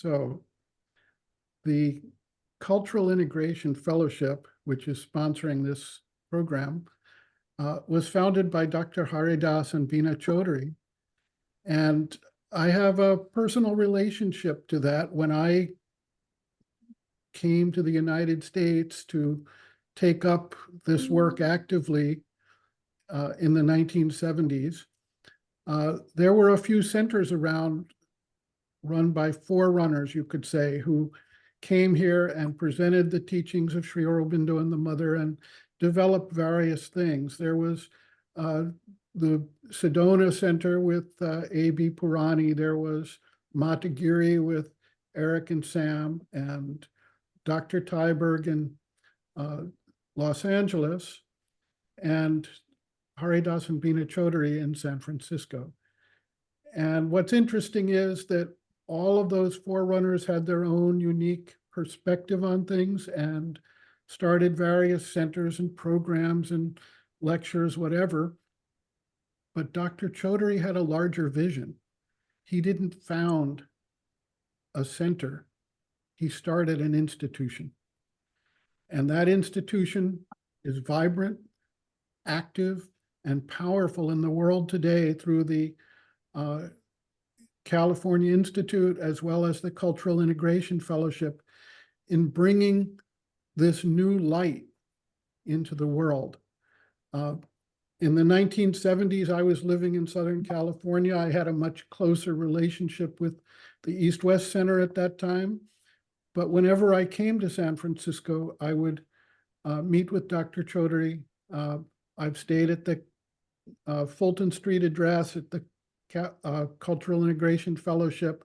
So the Cultural Integration Fellowship, which is sponsoring this program, was founded by Dr. Haridas and Beena Chaudhary. And I have a personal relationship to that. When I came to the United States to take up this work actively in the 1970s, there were a few centers around run by forerunners, you could say, who came here and presented the teachings of Sri Aurobindo and the Mother and developed various things. There was the Sedona Center with A.B. Purani. There was Matagiri with Eric and Sam, and Dr. Tyberg in Los Angeles, and Haridas and Beena Chaudhary in San Francisco. And what's interesting is that all of those forerunners had their own unique perspective on things and started various centers and programs and lectures, whatever. But Dr. Chaudhary had a larger vision. He didn't found a center. He started an institution. And that institution is vibrant, active, and powerful in the world today through the California Institute, as well as the Cultural Integration Fellowship, in bringing this new light into the world. In the 1970s, I was living in Southern California. I had a much closer relationship with the East-West Center at that time. But whenever I came to San Francisco, I would meet with Dr. Chaudhary. I've stayed at the Fulton Street address at the Cultural Integration Fellowship.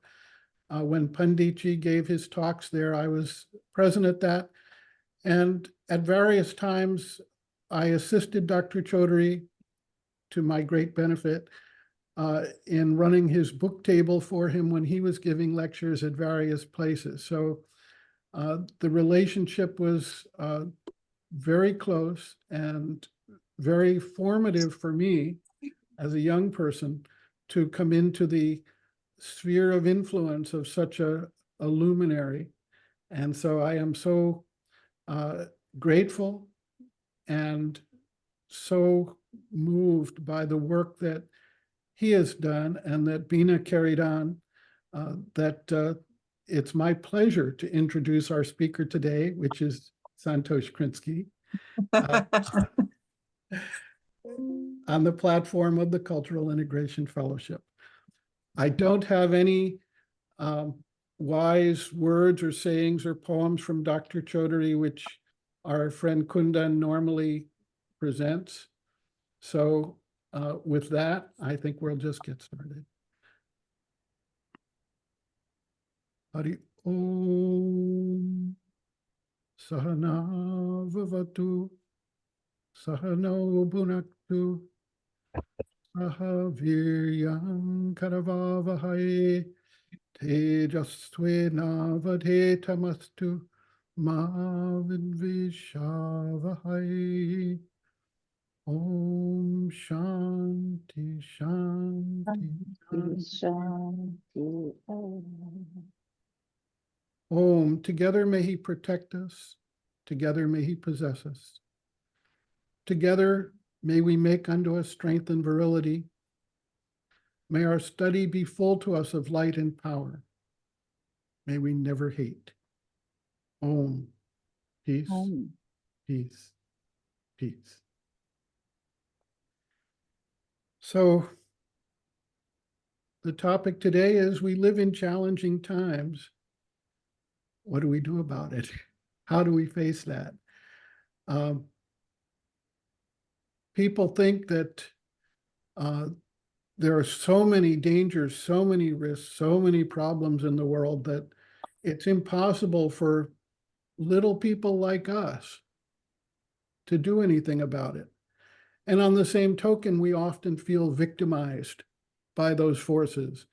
When Panditji gave his talks there, I was present at that. And at various times, I assisted Dr. Chaudhary, to my great benefit, in running his book table for him when he was giving lectures at various places. So the relationship was very close and very formative for me as a young person to come into the sphere of influence of such a luminary. And so I am so grateful and so moved by the work that he has done and that Beena carried on, that it's my pleasure to introduce our speaker today, which is Santosh Krinsky, on the platform of the Cultural Integration Fellowship. I don't have any wise words or sayings or poems from Dr. Chaudhary, which our friend Kundan normally presents. So with that, I think we'll just get started. Hari Om Sahana Vavatu Sahano Bhunaktu Sahaviryam Karavavahai Tejasvena Vadhetamastu Ma Vidvishavahai. Om Shanti Shanti Shanti. Om, together may he protect us, together may he possess us. Together may we make unto us strength and virility. May our study be full to us of light and power. May we never hate. Om, peace, peace, peace. So the topic today is we live in challenging times. What do we do about it? How do we face that? People think that there are so many dangers, so many risks, so many problems in the world that it's impossible for little people like us to do anything about it. And on the same token, we often feel victimized by those forces,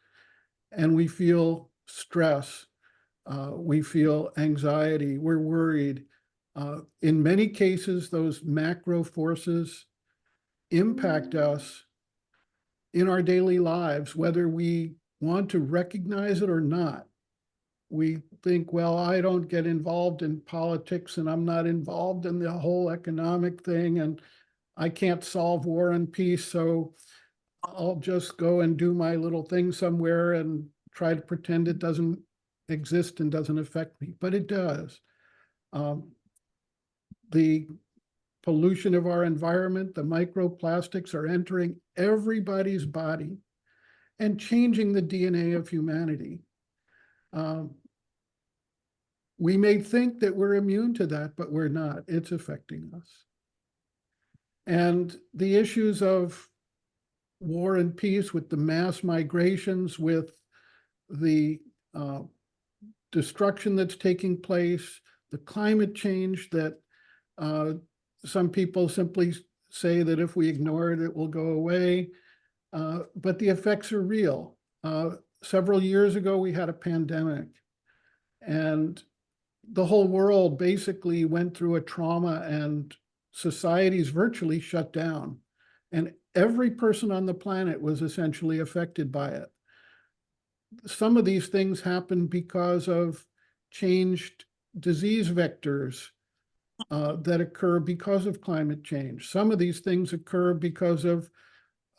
and we feel stress, we feel anxiety, we're worried. In many cases, those macro forces impact us in our daily lives, whether we want to recognize it or not. we think, well, I don't get involved in politics and I'm not involved in the whole economic thing and I can't solve war and peace, so I'll just go and do my little thing somewhere and try to pretend it doesn't exist and doesn't affect me. But it does. The pollution of our environment, the microplastics are entering everybody's body and changing the DNA of humanity. We may think that we're immune to that, but we're not. It's affecting us. And the issues of war and peace, with the mass migrations, with the destruction that's taking place, the climate change that some people simply say that if we ignore it, it will go away. But the effects are real. Several years ago, we had a pandemic, and the whole world basically went through a trauma, and societies virtually shut down. And every person on the planet was essentially affected by it. Some of these things happened because of changed disease vectors that occur because of climate change. Some of these things occur because of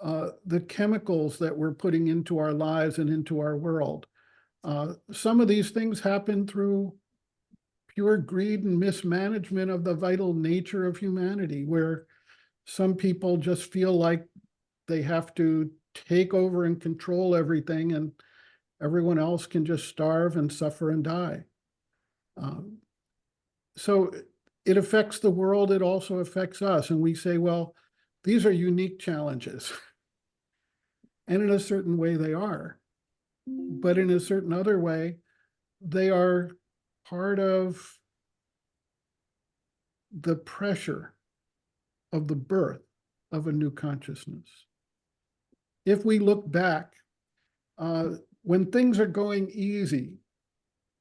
the chemicals that we're putting into our lives and into our world. Some of these things happen through pure greed and mismanagement of the vital nature of humanity, where some people just feel like they have to take over and control everything, and everyone else can just starve and suffer and die. So it affects the world, it also affects us. And we say, well, these are unique challenges. And in a certain way they are. But in a certain other way, they are part of the pressure of the birth of a new consciousness. If we look back, when things are going easy,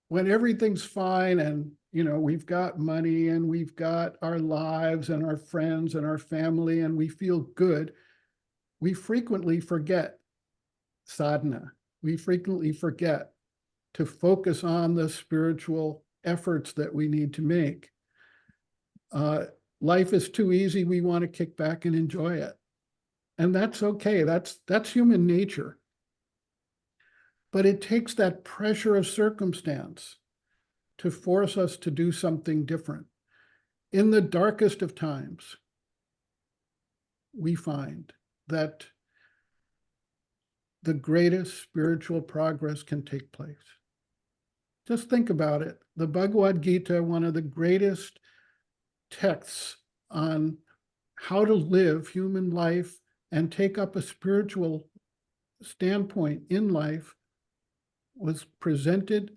when everything's fine and we've got money and we've got our lives and our friends and our family and we feel good, we frequently forget sadhana. We frequently forget to focus on the spiritual efforts that we need to make. Life is too easy. We want to kick back and enjoy it. And that's okay. That's human nature. But it takes that pressure of circumstance to force us to do something different. In the darkest of times, we find that the greatest spiritual progress can take place. Just think about it. The Bhagavad Gita, one of the greatest texts on how to live human life and take up a spiritual standpoint in life, was presented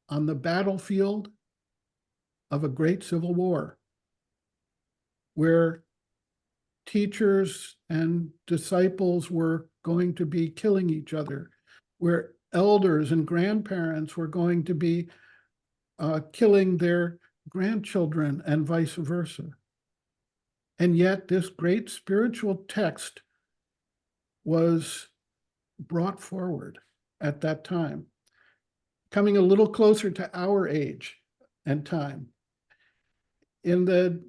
on the battlefield of a great civil war, where teachers and disciples were going to be killing each other, where elders and grandparents were going to be killing their grandchildren and vice versa. And yet this great spiritual text was brought forward at that time, coming a little closer to our age and time. In the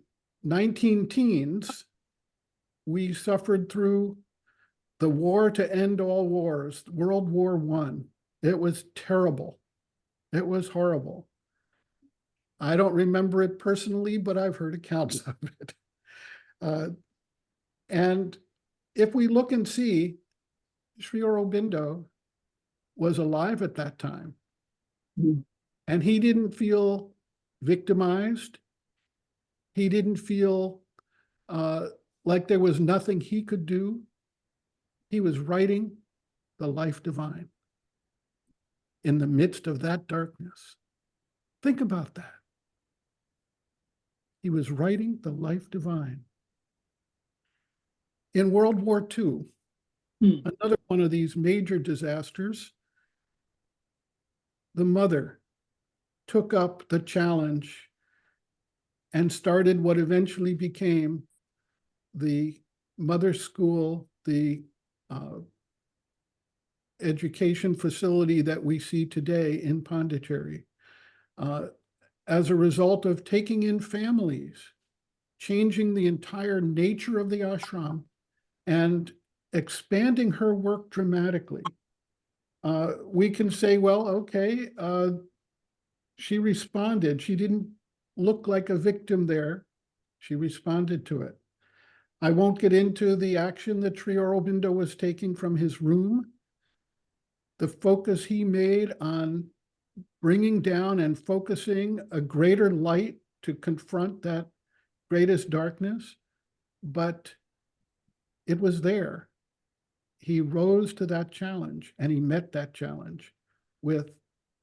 19-teens, we suffered through the war to end all wars, World War I. It was terrible. It was horrible. I don't remember it personally, but I've heard accounts of it. And if we look and see, Sri Aurobindo was alive at that time. Mm. And he didn't feel victimized. He didn't feel like there was nothing he could do. He was writing the life divine in the midst of that darkness. Think about that. He was writing the life divine. In World War II, another one of these major disasters, the mother took up the challenge and started what eventually became the mother school, the education facility that we see today in Pondicherry. as a result of taking in families, changing the entire nature of the ashram, and expanding her work dramatically. We can say, well, okay, she responded. She didn't look like a victim there. She responded to it. I won't get into the action that Sri Aurobindo was taking from his room. The focus he made on bringing down and focusing a greater light to confront that greatest darkness, but it was there. He rose to that challenge, and he met that challenge with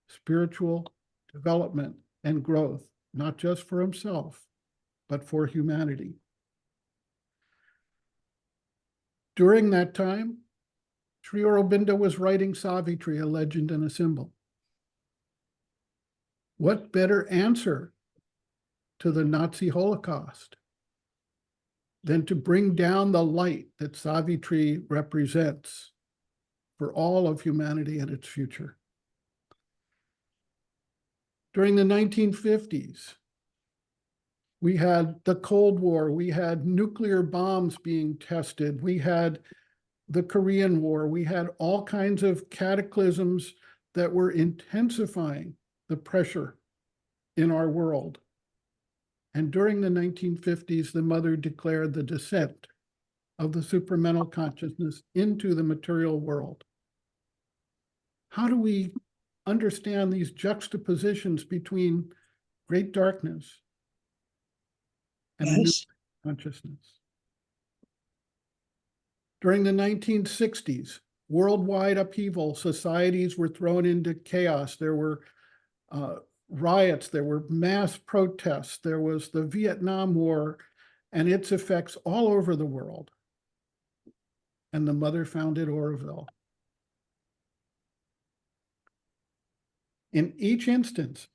spiritual development and growth, not just for himself, but for humanity. During that time, Sri Aurobindo was writing Savitri, a legend and a symbol. What better answer to the Nazi Holocaust than to bring down the light that Savitri represents for all of humanity and its future? During the 1950s, we had the Cold War, we had nuclear bombs being tested, we had the Korean War, we had all kinds of cataclysms that were intensifying the pressure in our world. And during the 1950s, the mother declared the descent of the supramental consciousness into the material world. How do we understand these juxtapositions between great darkness and a new consciousness? During the 1960s, worldwide upheaval, societies were thrown into chaos. There were riots, there were mass protests, there was the Vietnam War and its effects all over the world. And the mother founded Oroville. In each instance,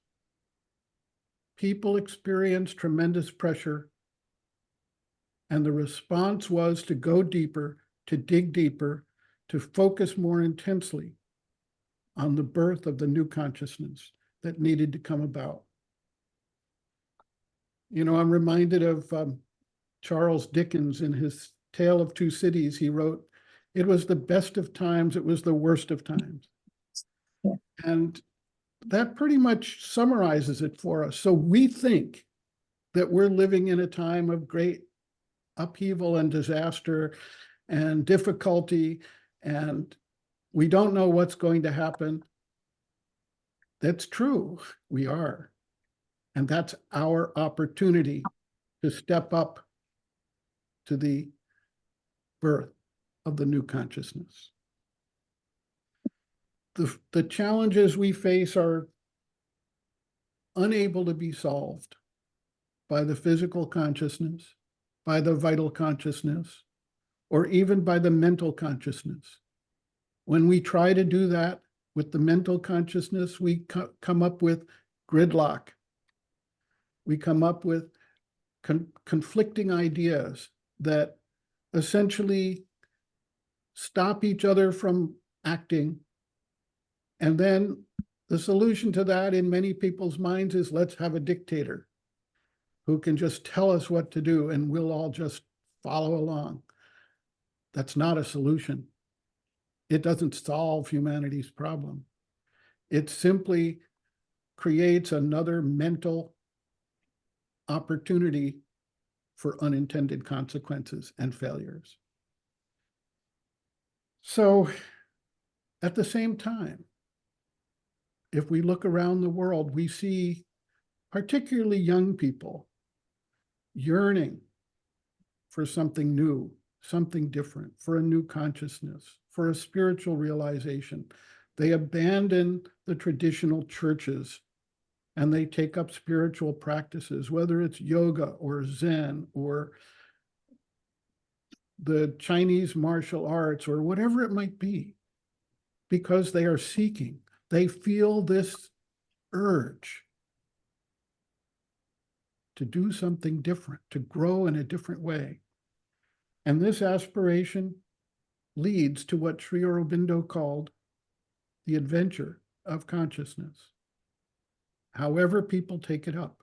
people experienced tremendous pressure, and the response was to go deeper, to dig deeper, to focus more intensely on the birth of the new consciousness that needed to come about. You know, I'm reminded of Charles Dickens in his Tale of Two Cities. He wrote, "It was the best of times, it was the worst of times." Yeah. And that pretty much summarizes it for us. So we think that we're living in a time of great upheaval and disaster and difficulty, and we don't know what's going to happen. That's true, we are. And that's our opportunity to step up to the birth of the new consciousness. The challenges we face are unable to be solved by the physical consciousness, by the vital consciousness, or even by the mental consciousness. When we try to do that with the mental consciousness, we come up with gridlock. We come up with conflicting ideas that essentially stop each other from acting. And then the solution to that in many people's minds is, let's have a dictator who can just tell us what to do and we'll all just follow along. That's not a solution. It doesn't solve humanity's problem. It simply creates another mental opportunity for unintended consequences and failures. So at the same time, if we look around the world, we see particularly young people yearning for something new, something different, for a new consciousness, for a spiritual realization. They abandon the traditional churches and they take up spiritual practices, whether it's yoga or Zen or the Chinese martial arts or whatever it might be, because they are seeking. They feel this urge to do something different, to grow in a different way. And this aspiration leads to what Sri Aurobindo called the adventure of consciousness. however people take it up,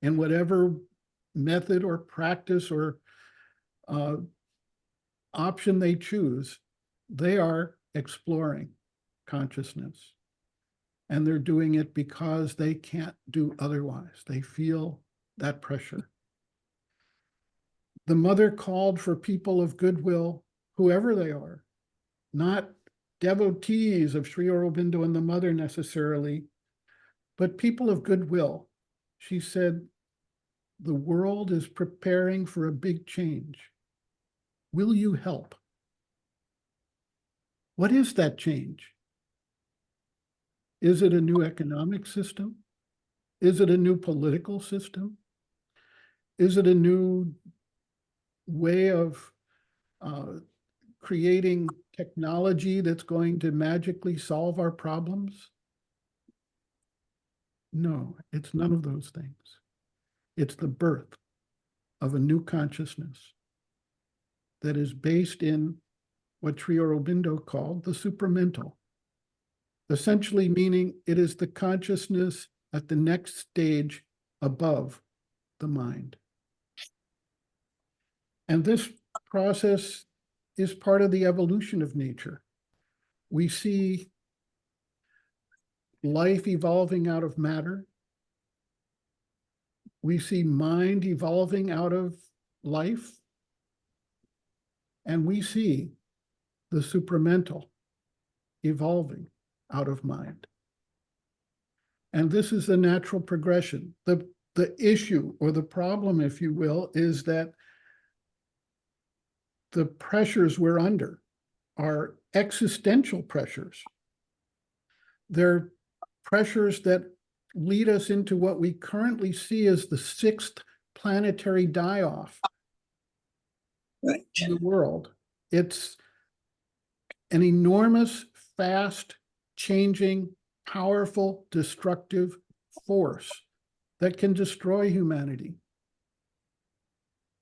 in whatever method or practice or option they choose, they are exploring consciousness. And they're doing it because they can't do otherwise. They feel that pressure. The mother called for people of goodwill, whoever they are, not devotees of Sri Aurobindo and the mother necessarily, but people of goodwill. She said, the world is preparing for a big change. Will you help? What is that change? Is it a new economic system? Is it a new political system? Is it a new way of creating technology that's going to magically solve our problems? No, it's none of those things. It's the birth of a new consciousness that is based in what Sri Aurobindo called the supramental, essentially meaning it is the consciousness at the next stage above the mind. And this process is part of the evolution of nature. We see life evolving out of matter. We see mind evolving out of life. And we see the supramental evolving out of mind. And this is the natural progression. The issue or the problem, if you will, is that the pressures we're under are existential pressures. They're pressures that lead us into what we currently see as the sixth planetary die-off in the world. It's an enormous, fast, changing, powerful, destructive force that can destroy humanity.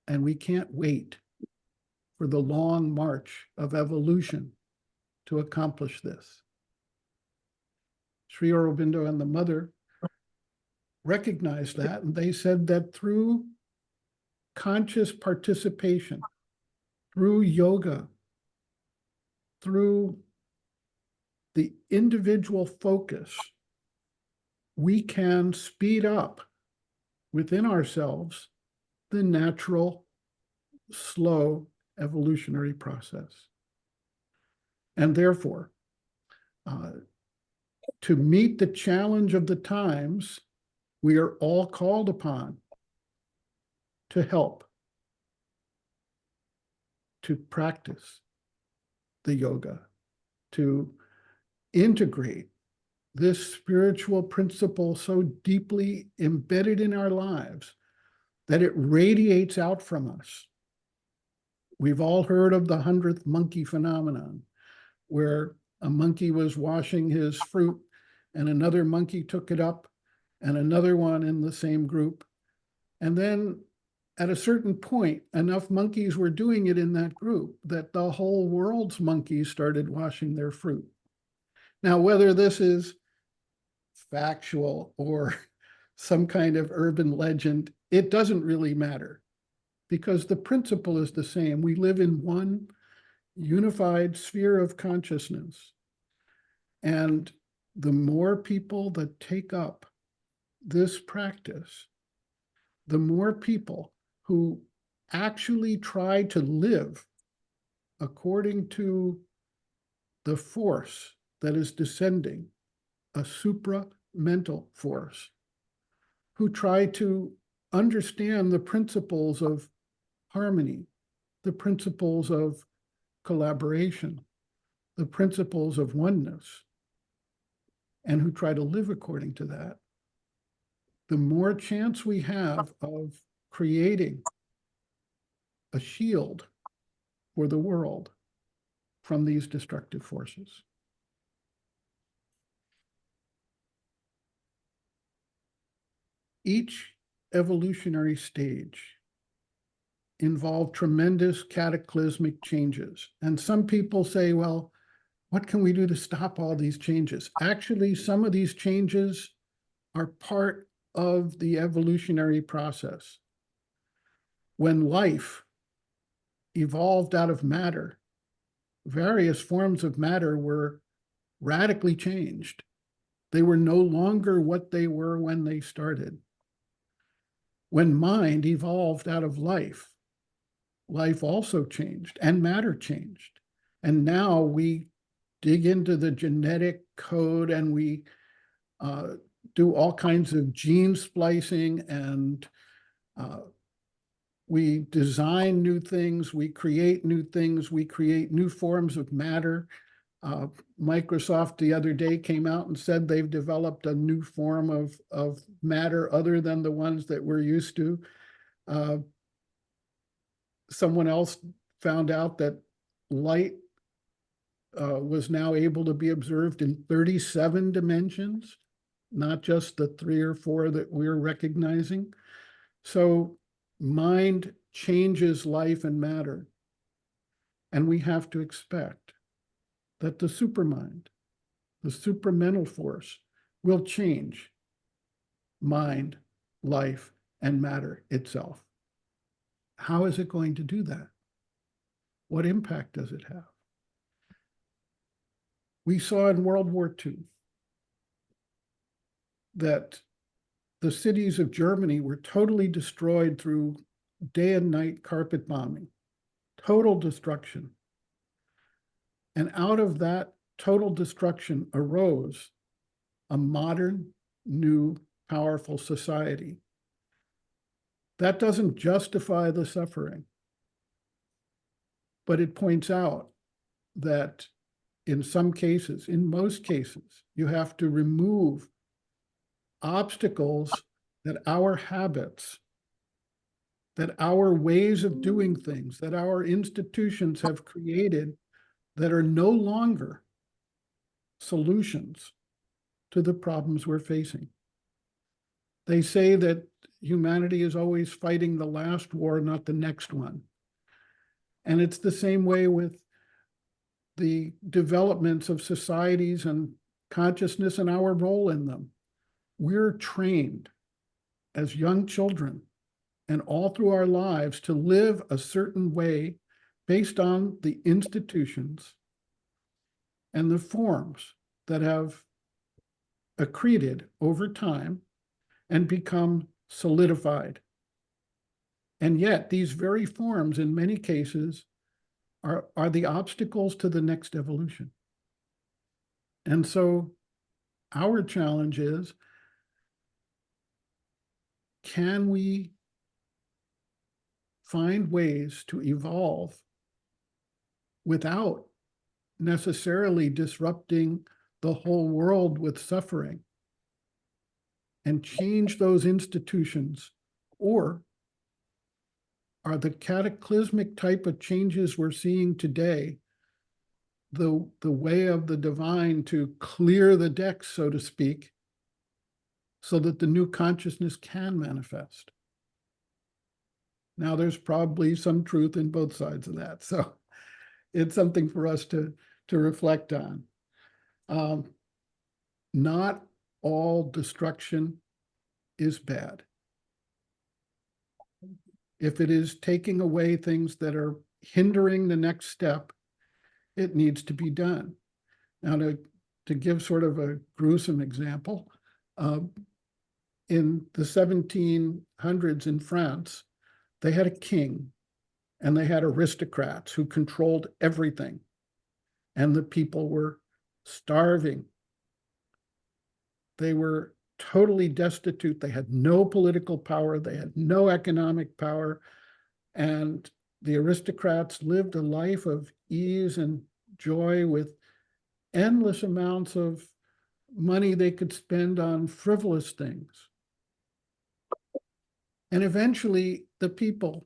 And we can't wait for the long march of evolution to accomplish this. Sri Aurobindo and the mother recognized that, and they said that through conscious participation, through yoga, through the individual focus, we can speed up within ourselves the natural, slow evolutionary process. And therefore, to meet the challenge of the times, we are all called upon to help, to practice the yoga, to integrate this spiritual principle so deeply embedded in our lives that it radiates out from us. We've all heard of the 100th monkey phenomenon, where a monkey was washing his fruit and another monkey took it up and another one in the same group. And then at a certain point, enough monkeys were doing it in that group that the whole world's monkeys started washing their fruit. Now, whether this is factual or some kind of urban legend, it doesn't really matter, because the principle is the same. We live in one unified sphere of consciousness. And the more people that take up this practice, the more people who actually try to live according to the force that is descending, a supramental force, who try to understand the principles of harmony, the principles of collaboration, the principles of oneness, and who try to live according to that, the more chance we have of creating a shield for the world from these destructive forces. Each evolutionary stage involved tremendous cataclysmic changes. And some people say, well, what can we do to stop all these changes? Actually, some of these changes are part of the evolutionary process. When life evolved out of matter, various forms of matter were radically changed. They were no longer what they were when they started. When mind evolved out of life, life also changed and matter changed. And now we dig into the genetic code and we do all kinds of gene splicing, and we design new things, we create new things, we create new forms of matter. Microsoft the other day came out and said they've developed a new form of matter other than the ones that we're used to. Someone else found out that light was now able to be observed in 37 dimensions, not just the 3 or 4 that we're recognizing. So mind changes life and matter, and we have to expect that the supermind, the supramental force, will change mind, life, and matter itself. How is it going to do that? What impact does it have? We saw in World War II that the cities of Germany were totally destroyed through day and night carpet bombing, total destruction. And out of that total destruction arose a modern, new, powerful society. That doesn't justify the suffering, but it points out that in some cases, in most cases, you have to remove obstacles that our habits, that our ways of doing things, that our institutions have created that are no longer solutions to the problems we're facing. They say that humanity is always fighting the last war, not the next one. And it's the same way with the developments of societies and consciousness and our role in them. We're trained as young children and all through our lives to live a certain way based on the institutions and the forms that have accreted over time and become solidified. And yet these very forms, in many cases, are the obstacles to the next evolution. And so our challenge is, can we find ways to evolve without necessarily disrupting the whole world with suffering and change those institutions? Or are the cataclysmic type of changes we're seeing today the way of the divine to clear the decks, so to speak, so that the new consciousness can manifest? Now, there's probably some truth in both sides of that. So it's something for us to reflect on. Not all destruction is bad. If it is taking away things that are hindering the next step, it needs to be done. Now, to give sort of a gruesome example, in the 1700s in France, they had a king and they had aristocrats who controlled everything, and the people were starving. They were totally destitute. They had no political power. They had no economic power. And the aristocrats lived a life of ease and joy with endless amounts of money they could spend on frivolous things. And eventually, the people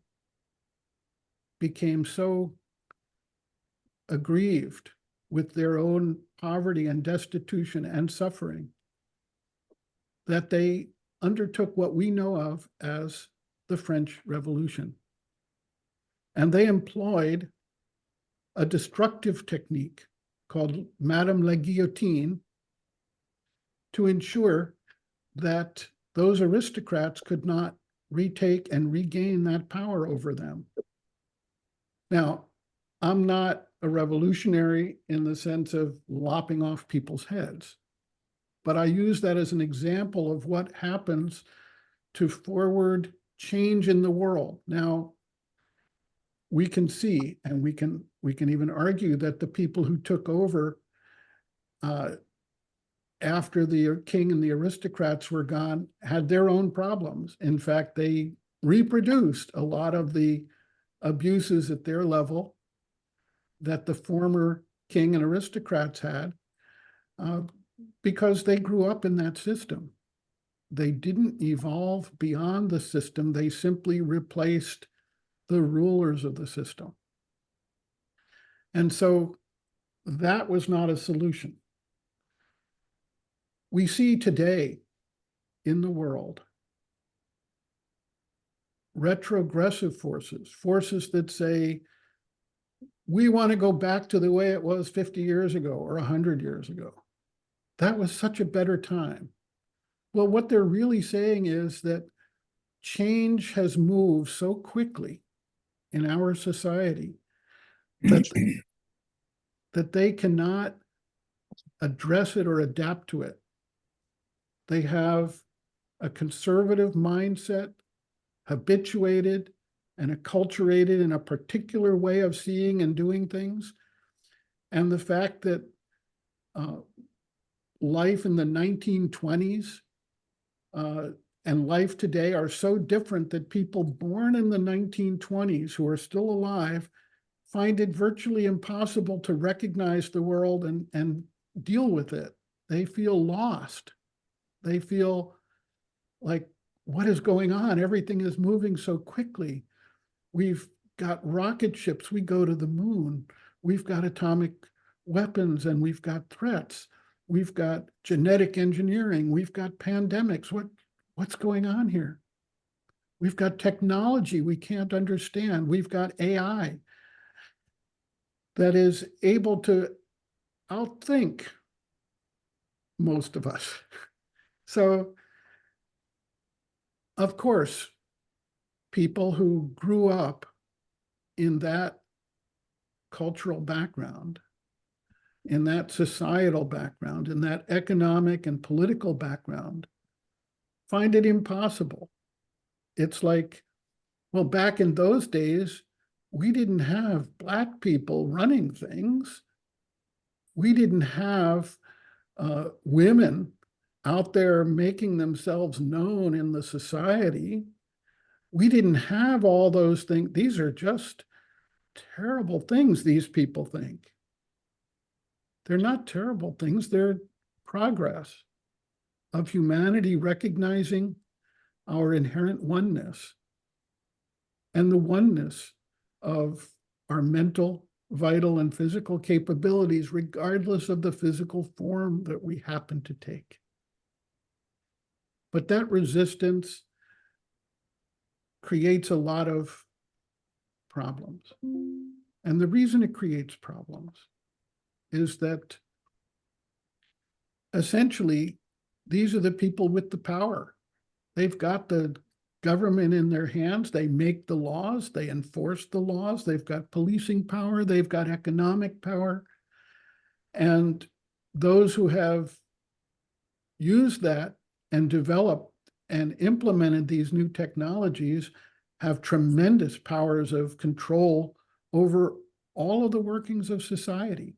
became so aggrieved with their own poverty and destitution and suffering that they undertook what we know of as the French Revolution. And they employed a destructive technique called Madame la Guillotine to ensure that those aristocrats could not retake and regain that power over them. Now, I'm not a revolutionary in the sense of lopping off people's heads, but I use that as an example of what happens to forward change in the world. Now, we can see, and we can even argue that the people who took over after the king and the aristocrats were gone had their own problems. In fact, they reproduced a lot of the abuses at their level that the former king and aristocrats had because they grew up in that system. They didn't evolve beyond the system. They simply replaced the rulers of the system. And so that was not a solution. We see today in the world retrogressive forces, forces that say, we want to go back to the way it was 50 years ago or 100 years ago. That was such a better time. Well, what they're really saying is that change has moved so quickly in our society that, that they cannot address it or adapt to it. They have a conservative mindset, habituated and acculturated in a particular way of seeing and doing things. And the fact that life in the 1920s and life today are so different that people born in the 1920s who are still alive find it virtually impossible to recognize the world and deal with it. They feel lost. They feel like, what is going on? Everything is moving so quickly. We've got rocket ships. We go to the moon. We've got atomic weapons and we've got threats. We've got genetic engineering. We've got pandemics. What's going on here? We've got technology we can't understand. We've got AI that is able to outthink most of us. So, of course, people who grew up in that cultural background, in that societal background, in that economic and political background, find it impossible. It's like, well, back in those days, we didn't have Black people running things. We didn't have women out there making themselves known in the society. We didn't have all those things. These are just terrible things these people think. They're not terrible things. They're progress of humanity recognizing our inherent oneness and the oneness of our mental, vital, and physical capabilities, regardless of the physical form that we happen to take. But that resistance creates a lot of problems. And the reason it creates problems is that essentially, these are the people with the power. They've got the government in their hands. They make the laws. They enforce the laws. They've got policing power. They've got economic power. And those who have used that and developed and implemented these new technologies have tremendous powers of control over all of the workings of society.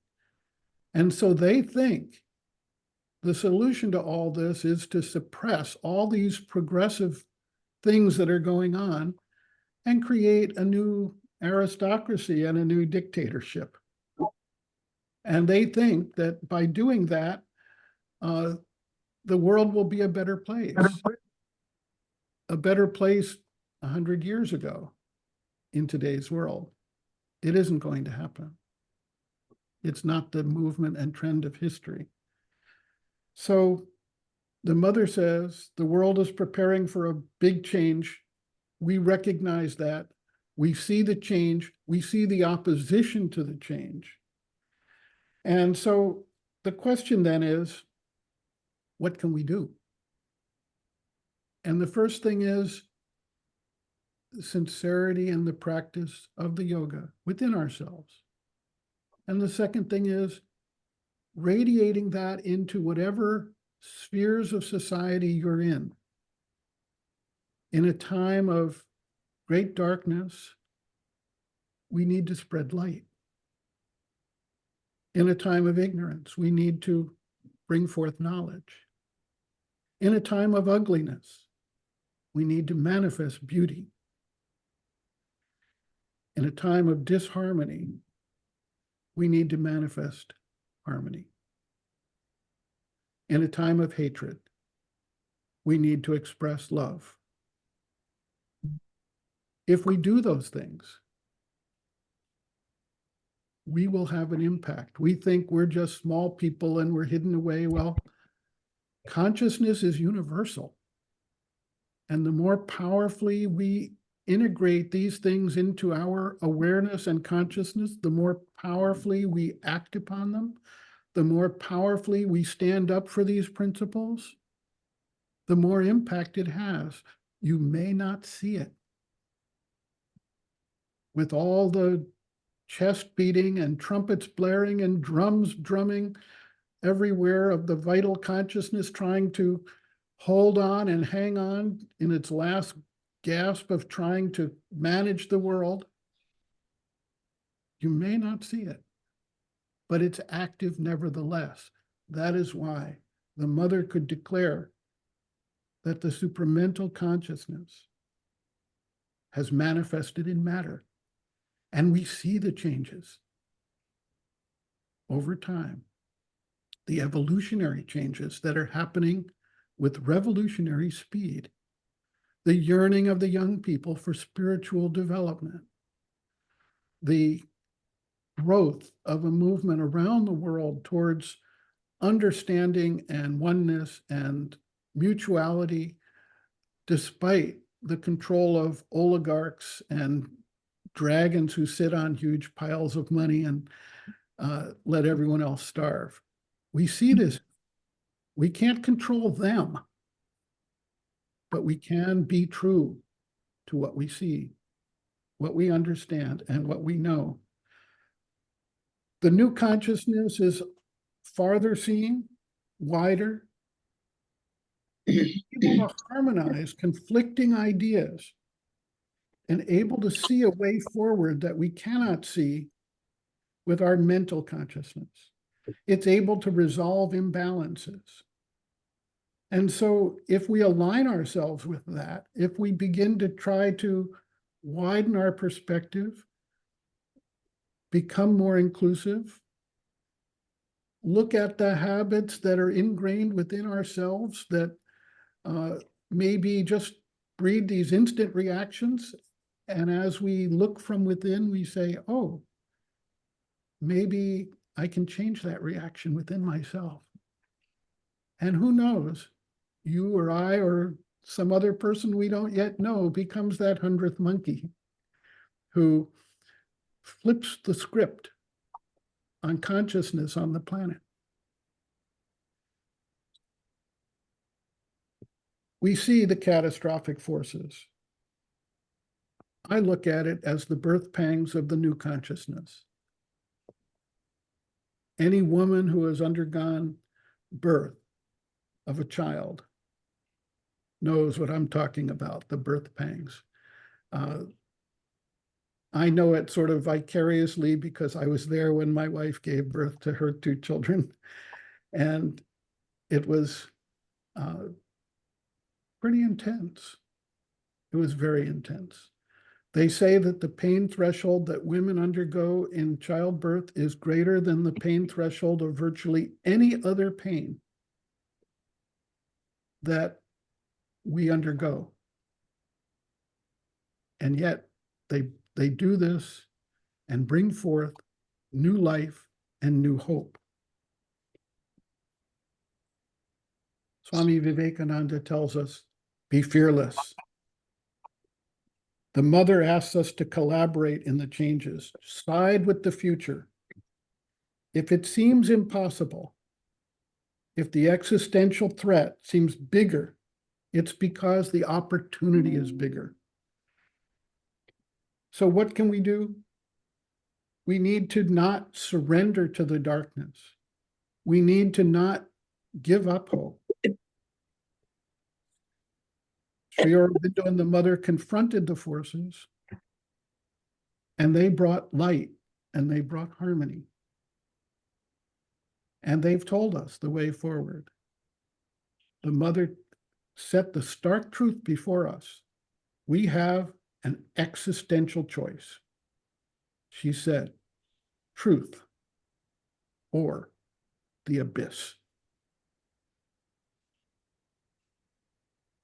And so they think the solution to all this is to suppress all these progressive things that are going on and create a new aristocracy and a new dictatorship. And they think that by doing that, the world will be a better place 100 years ago in today's world. It isn't going to happen. It's not the movement and trend of history. So the mother says, the world is preparing for a big change. We recognize that. We see the change. We see the opposition to the change. And so the question then is, what can we do? And the first thing is sincerity in the practice of the yoga within ourselves. And the second thing is radiating that into whatever spheres of society you're in. In a time of great darkness, we need to spread light. In a time of ignorance, we need to bring forth knowledge. In a time of ugliness, we need to manifest beauty. In a time of disharmony, we need to manifest harmony. In a time of hatred, we need to express love. If we do those things, we will have an impact. We think we're just small people and we're hidden away. Well, consciousness is universal. And the more powerfully we integrate these things into our awareness and consciousness, the more powerfully we act upon them, the more powerfully we stand up for these principles, the more impact it has. You may not see it. With all the chest beating and trumpets blaring and drums drumming everywhere of the vital consciousness trying to hold on and hang on in its last gasp of trying to manage the world, you may not see it, but it's active nevertheless. That is why the mother could declare that the supramental consciousness has manifested in matter. And we see the changes over time, the evolutionary changes that are happening with revolutionary speed, the yearning of the young people for spiritual development, the growth of a movement around the world towards understanding and oneness and mutuality, despite the control of oligarchs and dragons who sit on huge piles of money and let everyone else starve. We see this. We can't control them, but we can be true to what we see, what we understand, and what we know. The new consciousness is farther seeing, wider, able to harmonize conflicting ideas and able to see a way forward that we cannot see with our mental consciousness. It's able to resolve imbalances. And so if we align ourselves with that, if we begin to try to widen our perspective, become more inclusive, look at the habits that are ingrained within ourselves that maybe just breed these instant reactions. And as we look from within, we say, oh, maybe I can change that reaction within myself. And who knows, you or I or some other person we don't yet know becomes that 100th monkey who flips the script on consciousness on the planet. We see the catastrophic forces. I look at it as the birth pangs of the new consciousness. Any woman who has undergone birth of a child knows what I'm talking about, the birth pangs. I know it sort of vicariously because I was there when my wife gave birth to her 2 children. And it was pretty intense. It was very intense. They say that the pain threshold that women undergo in childbirth is greater than the pain threshold of virtually any other pain that we undergo. And yet they do this and bring forth new life and new hope. Swami Vivekananda tells us, be fearless. The mother asks us to collaborate in the changes, side with the future. If it seems impossible, if the existential threat seems bigger It's because the opportunity is bigger. So what can we do? We need to not surrender to the darkness. We need to not give up hope. Sri Aurobindo and the mother confronted the forces, and they brought light, and they brought harmony. And they've told us the way forward. The mother set the stark truth before us. We have an existential choice. She said, truth or the abyss.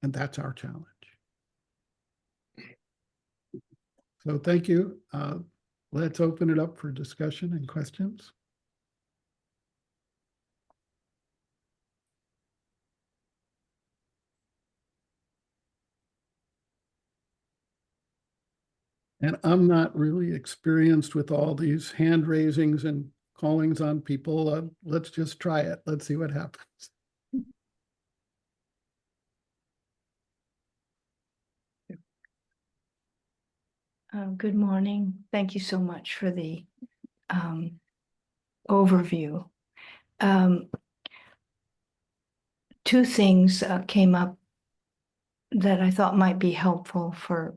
And that's our challenge. So thank you. Let's open it up for discussion and questions. And I'm not really experienced with all these hand raisings and callings on people. Let's just try it. Let's see what happens. Good morning. Thank you so much for the overview. Two things came up that I thought might be helpful for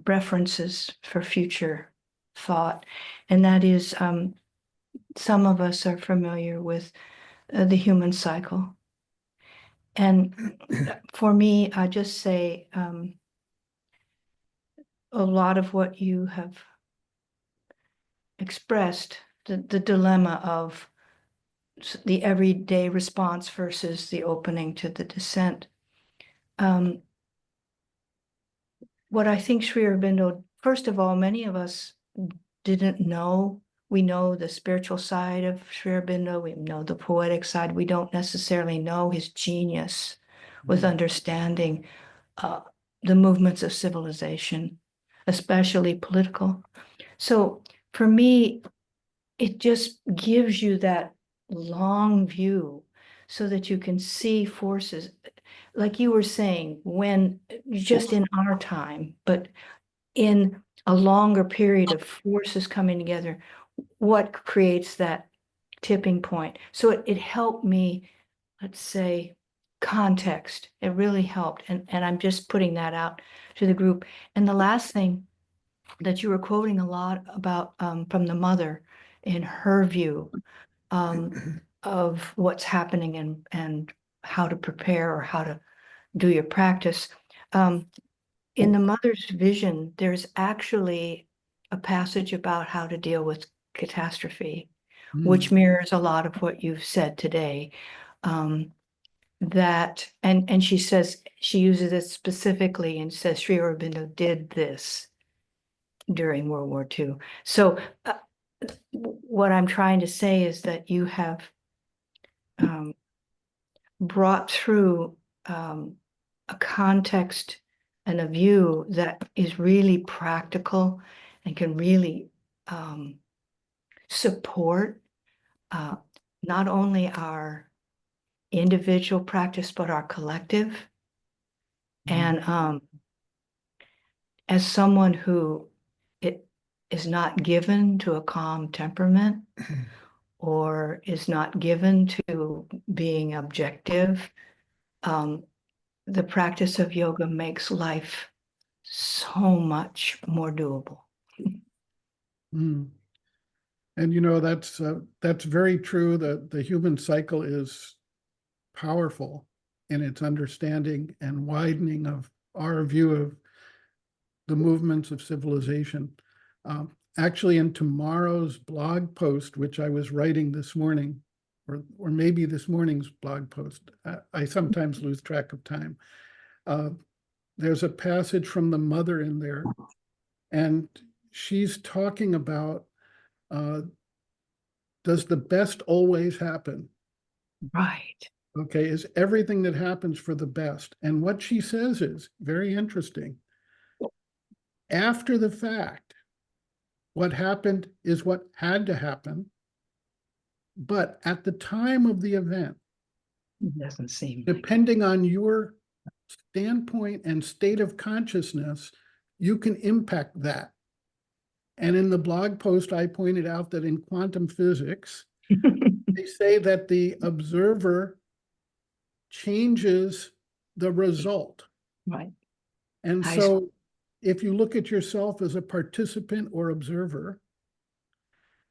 references for future thought, and that is some of us are familiar with the human cycle. And for me, I just say a lot of what you have expressed, the dilemma of the everyday response versus the opening to the descent. What I think Sri Aurobindo, first of all, many of us didn't know. We know the spiritual side of Sri Aurobindo, we know the poetic side. We don't necessarily know his genius with understanding the movements of civilization, especially political. So for me, it just gives you that long view so that you can see forces, like you were saying, when just in our time, but in a longer period of forces coming together, what creates that tipping point? So it helped me, let's say, context. It really helped. And I'm just putting that out to the group. And the last thing that you were quoting a lot about from the mother in her view of what's happening and how to prepare or how to do your practice. In the mother's vision, there's actually a passage about how to deal with catastrophe, which mirrors a lot of what you've said today. That and she says, she uses it specifically and says Sri Aurobindo did this during World War II. So what I'm trying to say is that you have brought through a context and a view that is really practical and can really support not only our individual practice, but our collective. And as someone who is not given to a calm temperament or is not given to being objective, the practice of yoga makes life so much more doable. And you know, that's very true. That the human cycle is powerful in its understanding and widening of our view of the movements of civilization. Actually, in tomorrow's blog post, which I was writing this morning, or maybe this morning's blog post, I sometimes lose track of time. There's a passage from the mother in there, and she's talking about, does the best always happen? Right. Okay, is everything that happens for the best? And what she says is very interesting. After the fact, what happened is what had to happen. But at the time of the event, It doesn't seem like. Depending on your standpoint and state of consciousness, you can impact that. And in the blog post, I pointed out that in quantum physics, they say that the observer changes the result. Right. And so if you look at yourself as a participant or observer,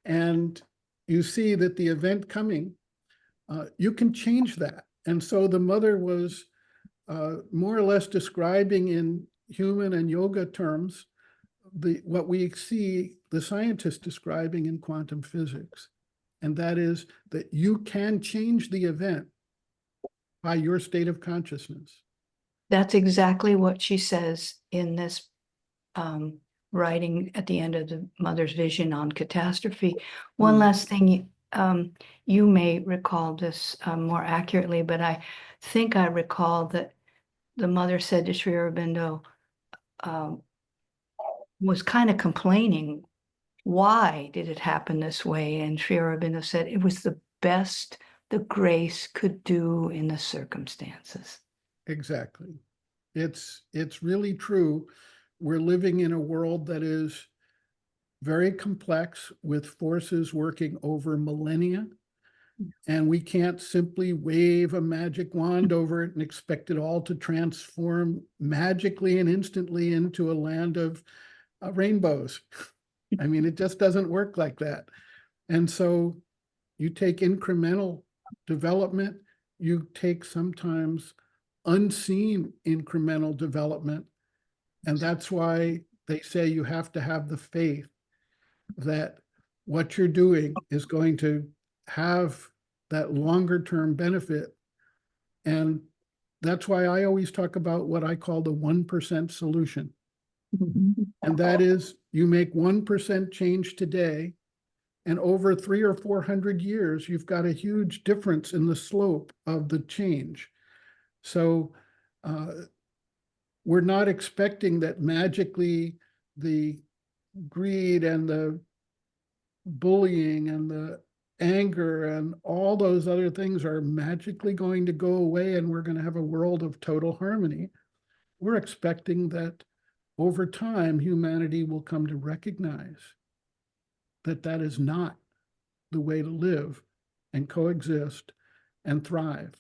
and you see that the event coming, you can change that. And so the mother was more or less describing in human and yoga terms what we see the scientists describing in quantum physics. And that is that you can change the event by your state of consciousness. That's exactly what she says in this writing at the end of the Mother's Vision on Catastrophe. One last thing, you may recall this more accurately, but I think I recall that the mother said to Sri Aurobindo, was kind of complaining, why did it happen this way? And Sri Aurobindo said it was the best the grace could do in the circumstances. Exactly. It's really true. We're living in a world that is very complex with forces working over millennia. And we can't simply wave a magic wand over it and expect it all to transform magically and instantly into a land of rainbows. I mean, it just doesn't work like that. And so you take incremental development, you take sometimes unseen incremental development. And that's why they say you have to have the faith that what you're doing is going to have that longer term benefit. And that's why I always talk about what I call the 1% solution. And that is you make 1% change today, and over 300 or 400 years, you've got a huge difference in the slope of the change. So we're not expecting that magically the greed and the bullying and the anger and all those other things are magically going to go away and we're going to have a world of total harmony. We're expecting that over time, humanity will come to recognize that that is not the way to live and coexist and thrive.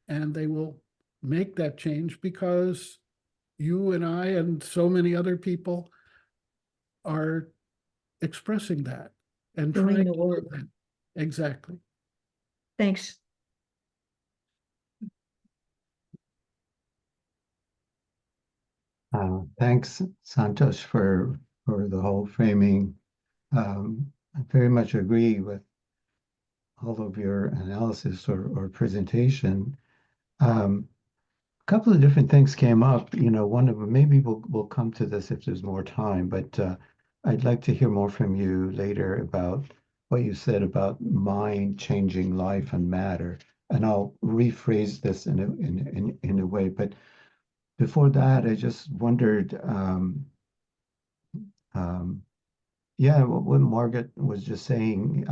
And they will make that change because you and I and so many other people are expressing that and Doing trying the to work. do that. Exactly. Thanks. Thanks, Santosh, for the whole framing. I very much agree with all of your analysis or presentation. A couple of different things came up. You know, one of them, maybe we'll come to this if there's more time, but I'd like to hear more from you later about what you said about mind changing life and matter. And I'll rephrase this in a way, but before that, I just wondered, yeah, what Margaret was just saying.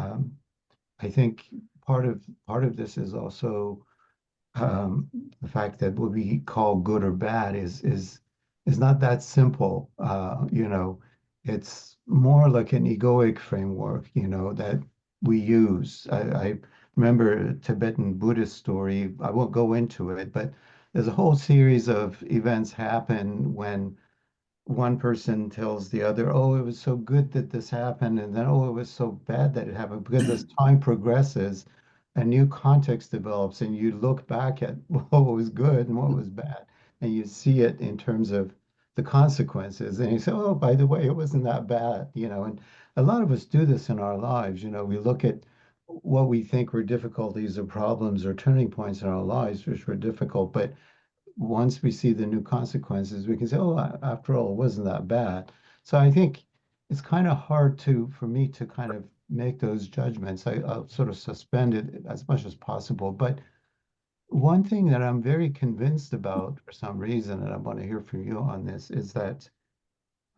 I think part of this is also the fact that what we call good or bad is not that simple. You know, it's more like an egoic framework, you know, that we use. I remember a Tibetan Buddhist story. I won't go into it, but there's a whole series of events happen when one person tells the other, "Oh, it was so good that this happened," and then, "Oh, it was so bad that it happened." Because as time progresses, a new context develops, and you look back at what was good and what was bad, and you see it in terms of the consequences, and you say, "Oh, by the way, it wasn't that bad," you know. And a lot of us do this in our lives. You know, we look at what we think were difficulties or problems or turning points in our lives, which were difficult, but once we see the new consequences, we can say, oh, after all, it wasn't that bad. So I think it's kind of hard for me to kind of make those judgments. I'll sort of suspend it as much as possible. But one thing that I'm very convinced about for some reason, and I want to hear from you on this, is that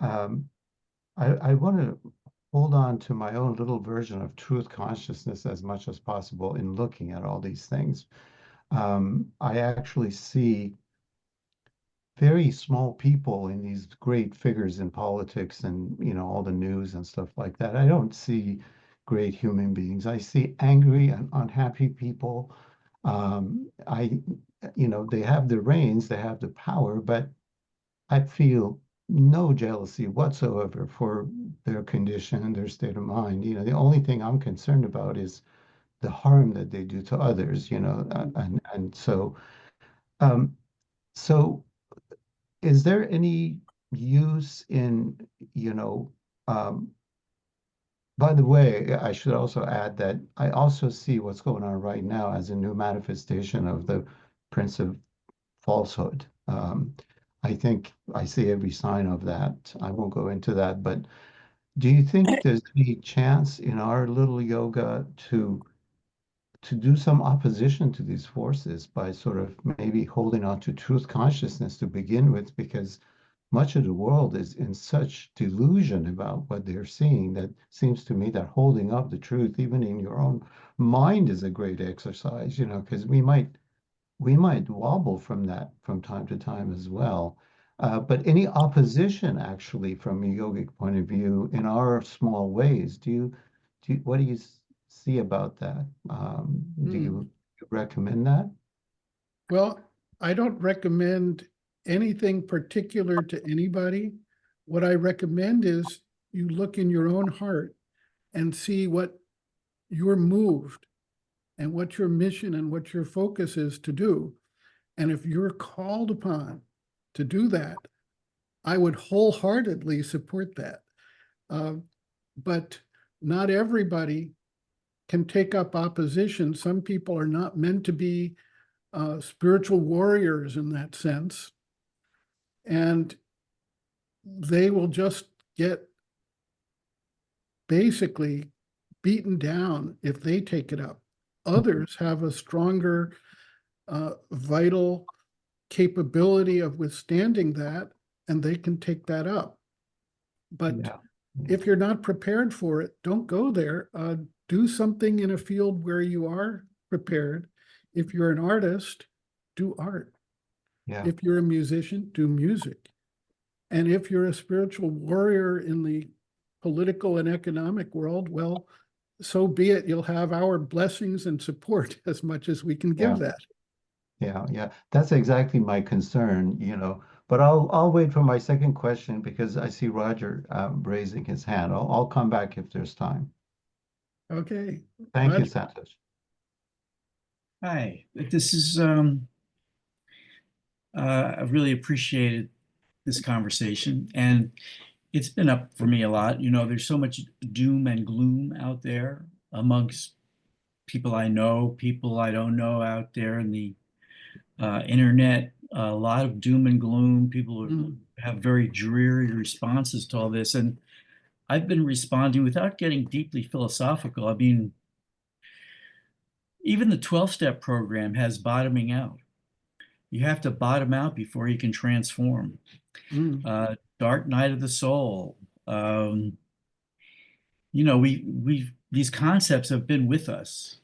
um, I want to hold on to my own little version of truth consciousness as much as possible in looking at all these things. I actually see very small people in these great figures in politics and all the news and stuff like that. I don't see great human beings. I see angry and unhappy people. I they have the reins, they have the power, but I feel no jealousy whatsoever for their condition and their state of mind. The only thing I'm concerned about is the harm that they do to others, and um, so is there any use in, you know, um, by the way, I should also add that I also see what's going on right now as a new manifestation of the Prince of Falsehood. I think I see every sign of that. I won't go into that, but do you think there's any chance in our little yoga to do some opposition to these forces by sort of maybe holding on to truth consciousness to begin with, because much of the world is in such delusion about what they're seeing that seems to me that holding up the truth, even in your own mind, is a great exercise, because we might wobble from that from time to time as well. But any opposition, actually, from a yogic point of view, in our small ways, what do you see about that? Do you recommend that? Well, I don't recommend anything particular to anybody. What I recommend is you look in your own heart and see what you're moved and what your mission and what your focus is to do. And if you're called upon to do that, I would wholeheartedly support that. But not everybody can take up opposition. Some people are not meant to be spiritual warriors in that sense. And they will just get basically beaten down if they take it up. Others have a stronger vital capability of withstanding that, and they can take that up. But Yeah. if you're not prepared for it, don't go there. Do something in a field where you are prepared. If you're an artist, do art. Yeah. If you're a musician, do music. And if you're a spiritual warrior in the political and economic world, well, so be it. You'll have our blessings and support as much as we can give Yeah. that. Yeah. That's exactly my concern, But I'll wait for my second question because I see Roger raising his hand. I'll come back if there's time. Okay. Thank you, Roger. Santosh. Hi, this is I really appreciated this conversation, and it's been up for me a lot. There's so much doom and gloom out there amongst people I know, people I don't know out there in the internet. A lot of doom and gloom. People have very dreary responses to all this, and I've been responding without getting deeply philosophical. I mean, even the 12-step program has bottoming out. You have to bottom out before you can transform. Dark night of the soul. We these concepts have been with us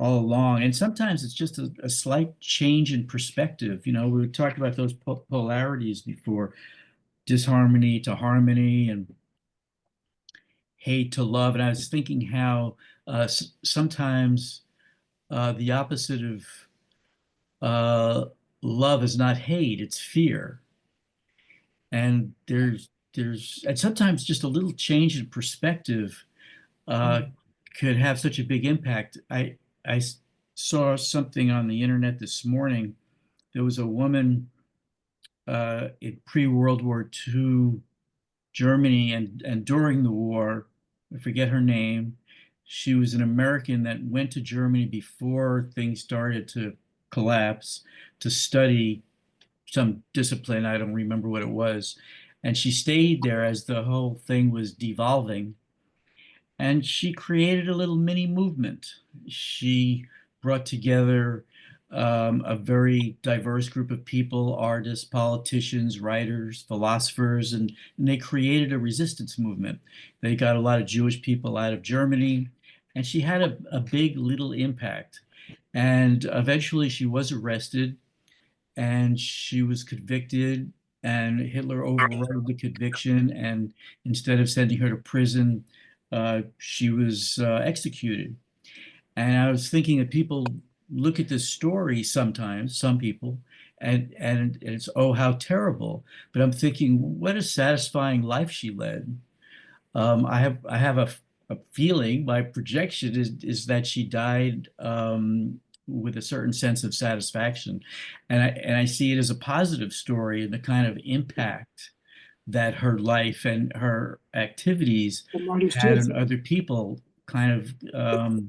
all along, and sometimes it's just a slight change in perspective. We talked about those polarities before: disharmony to harmony, and hate to love. And I was thinking how sometimes the opposite of love is not hate, it's fear. And and sometimes just a little change in perspective could have such a big impact. I saw something on the internet this morning. There was a woman in pre-World War II Germany, and during the war, I forget her name. She was an American that went to Germany before things started to collapse to study some discipline. I don't remember what it was. And she stayed there as the whole thing was devolving. And she created a little mini movement. She brought together a very diverse group of people: artists, politicians, writers, philosophers, and they created a resistance movement. They got a lot of Jewish people out of Germany, and she had a big little impact. And eventually she was arrested and she was convicted, and Hitler overrode the conviction. And instead of sending her to prison, she was executed. And I was thinking that people look at this story sometimes, some people, and it's, oh, how terrible. But I'm thinking, what a satisfying life she led. I have a feeling, my projection is that she died with a certain sense of satisfaction, and I see it as a positive story and the kind of impact that her life and her activities had on other people, kind of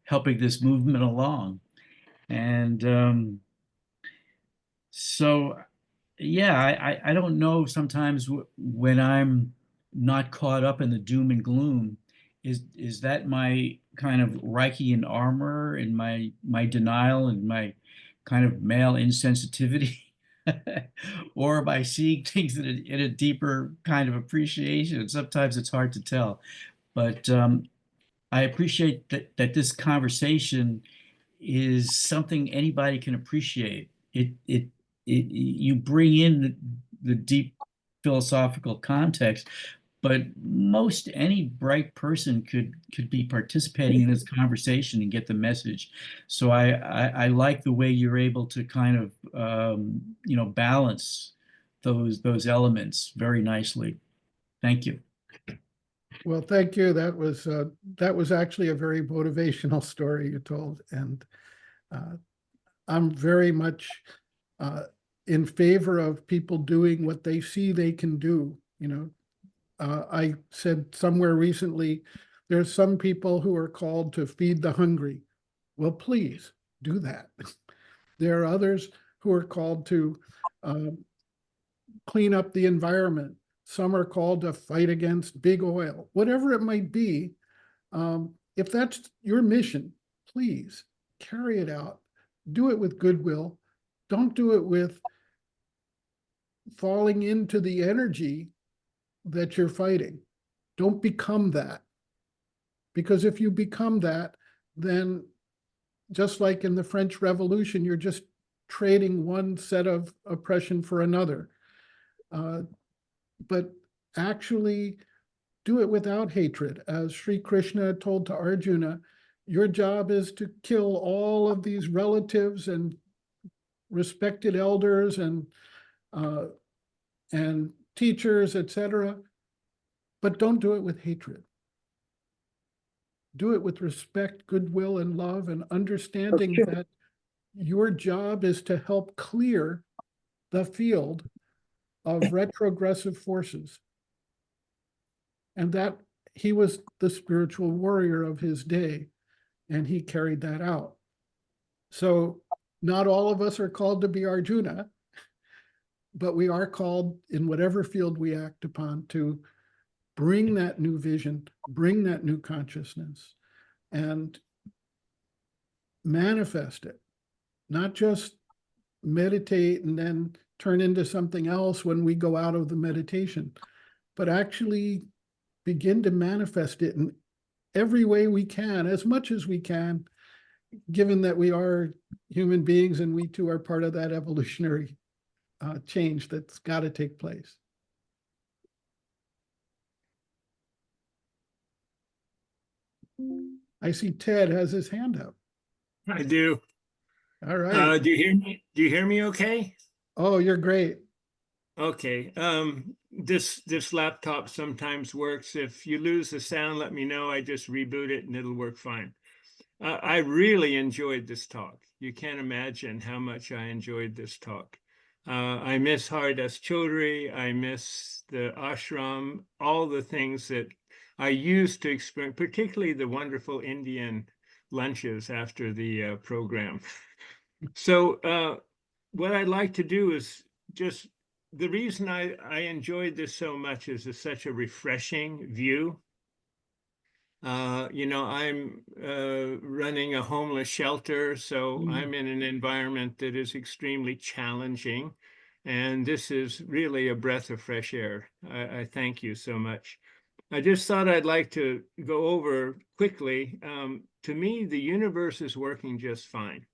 helping this movement along. And so yeah, I don't know sometimes when I'm not caught up in the doom and gloom, is that my kind of Reichian armor and my denial and my kind of male insensitivity? Or am I seeing things in a deeper kind of appreciation? Sometimes it's hard to tell, but I appreciate that this conversation is something anybody can appreciate. It you bring in the deep philosophical context, but most any bright person could be participating in this conversation and get the message. So I like the way you're able to kind of balance those elements very nicely. Thank you. Well, thank you. That was actually a very motivational story you told, and I'm very much in favor of people doing what they see they can do. I said somewhere recently, there's some people who are called to feed the hungry. Well, please do that. There are others who are called to clean up the environment. Some are called to fight against big oil, whatever it might be. If that's your mission, please carry it out. Do it with goodwill. Don't do it with falling into the energy that you're fighting. Don't become that. Because if you become that, then just like in the French Revolution, you're just trading one set of oppression for another. But actually do it without hatred. As Sri Krishna told to Arjuna, your job is to kill all of these relatives and respected elders and teachers, etc. But don't do it with hatred. Do it with respect, goodwill, and love, and understanding that your job is to help clear the field of retrogressive forces. And that he was the spiritual warrior of his day, and he carried that out. So not all of us are called to be Arjuna, but we are called in whatever field we act upon to bring that new vision, bring that new consciousness, and manifest it, not just meditate and then turn into something else when we go out of the meditation, but actually begin to manifest it in every way we can, as much as we can, given that we are human beings and we too are part of that evolutionary change that's got to take place. I see Ted has his hand up. I do. All right. Do you hear me? Do you hear me okay? Oh, you're great. Okay. This laptop sometimes works. If you lose the sound, let me know. I just reboot it and it'll work fine. I really enjoyed this talk. You can't imagine how much I enjoyed this talk. I miss Haridas Chaudhuri. I miss the ashram, all the things that I used to experience, particularly the wonderful Indian lunches after the program. So what I'd like to do is just, the reason I enjoyed this so much is it's such a refreshing view. I'm running a homeless shelter, so I'm in an environment that is extremely challenging. And this is really a breath of fresh air. I thank you so much. I just thought I'd like to go over quickly. To me, the universe is working just fine.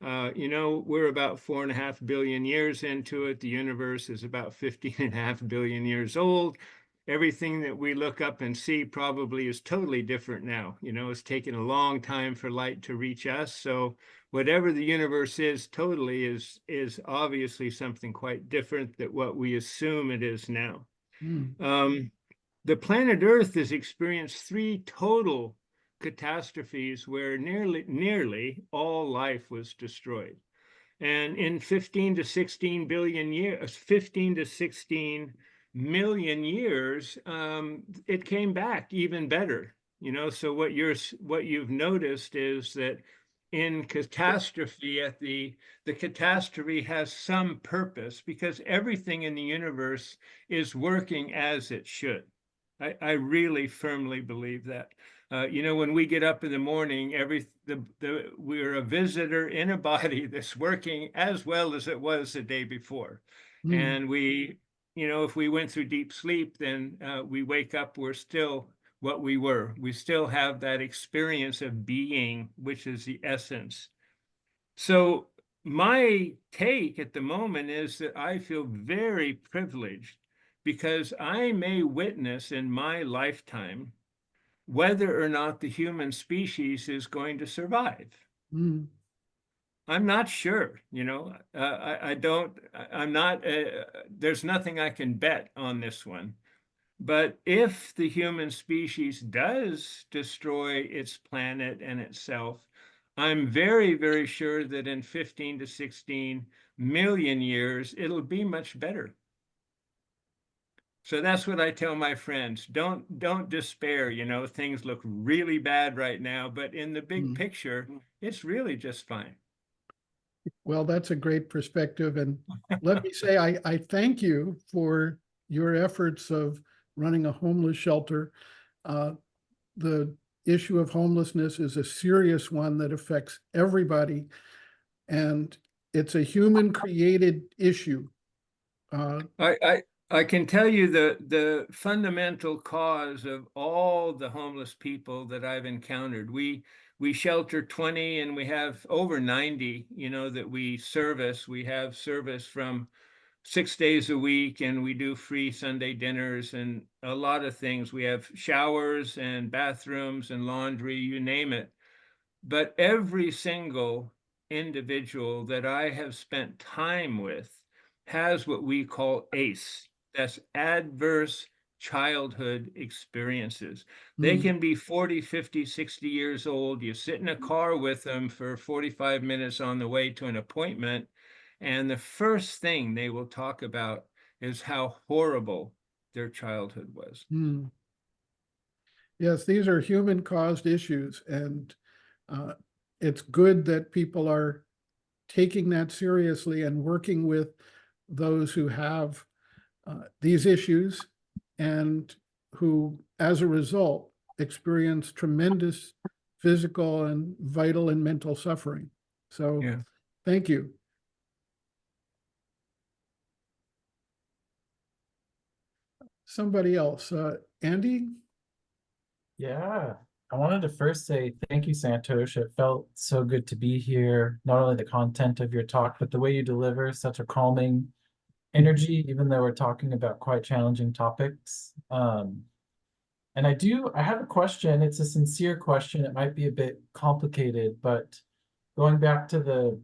We're about 4.5 billion years into it. The universe is about 15.5 billion years old. Everything that we look up and see probably is totally different now. It's taken a long time for light to reach us. So whatever the universe is totally is obviously something quite different than what we assume it is now. The planet Earth has experienced 3 total catastrophes where nearly all life was destroyed. And in 15 to 16 billion years, 15 to 16 million years, it came back even better. So what you've noticed is that in catastrophe, the catastrophe has some purpose because everything in the universe is working as it should. I really firmly believe that. When we get up in the morning, we're a visitor in a body that's working as well as it was the day before. And if we went through deep sleep, then we wake up, we're still what we were. We still have that experience of being, which is the essence. So my take at the moment is that I feel very privileged because I may witness in my lifetime whether or not the human species is going to survive. I'm not sure, there's nothing I can bet on this one. But if the human species does destroy its planet and itself, I'm very, very sure that in 15 to 16 million years, it'll be much better. So that's what I tell my friends. Don't despair. Things look really bad right now, but in the big picture, it's really just fine. Well, that's a great perspective. And let me say, I thank you for your efforts of running a homeless shelter. The issue of homelessness is a serious one that affects everybody. And it's a human created issue. I can tell you the fundamental cause of all the homeless people that I've encountered. We shelter 20 and we have over 90, that we service. We have service from 6 days a week, and we do free Sunday dinners and a lot of things. We have showers and bathrooms and laundry, you name it. But every single individual that I have spent time with has what we call ACE. That's adverse childhood experiences. They can be 40, 50, 60 years old. You sit in a car with them for 45 minutes on the way to an appointment, and the first thing they will talk about is how horrible their childhood was. Yes, these are human-caused issues, and it's good that people are taking that seriously and working with those who have these issues and who, as a result, experience tremendous physical and vital and mental suffering. So thank you. Somebody else, Andy? Yeah, I wanted to first say thank you, Santosh. It felt so good to be here. Not only the content of your talk, but the way you deliver such a calming energy, even though we're talking about quite challenging topics. And I have a question. It's a sincere question. It might be a bit complicated, but going back to the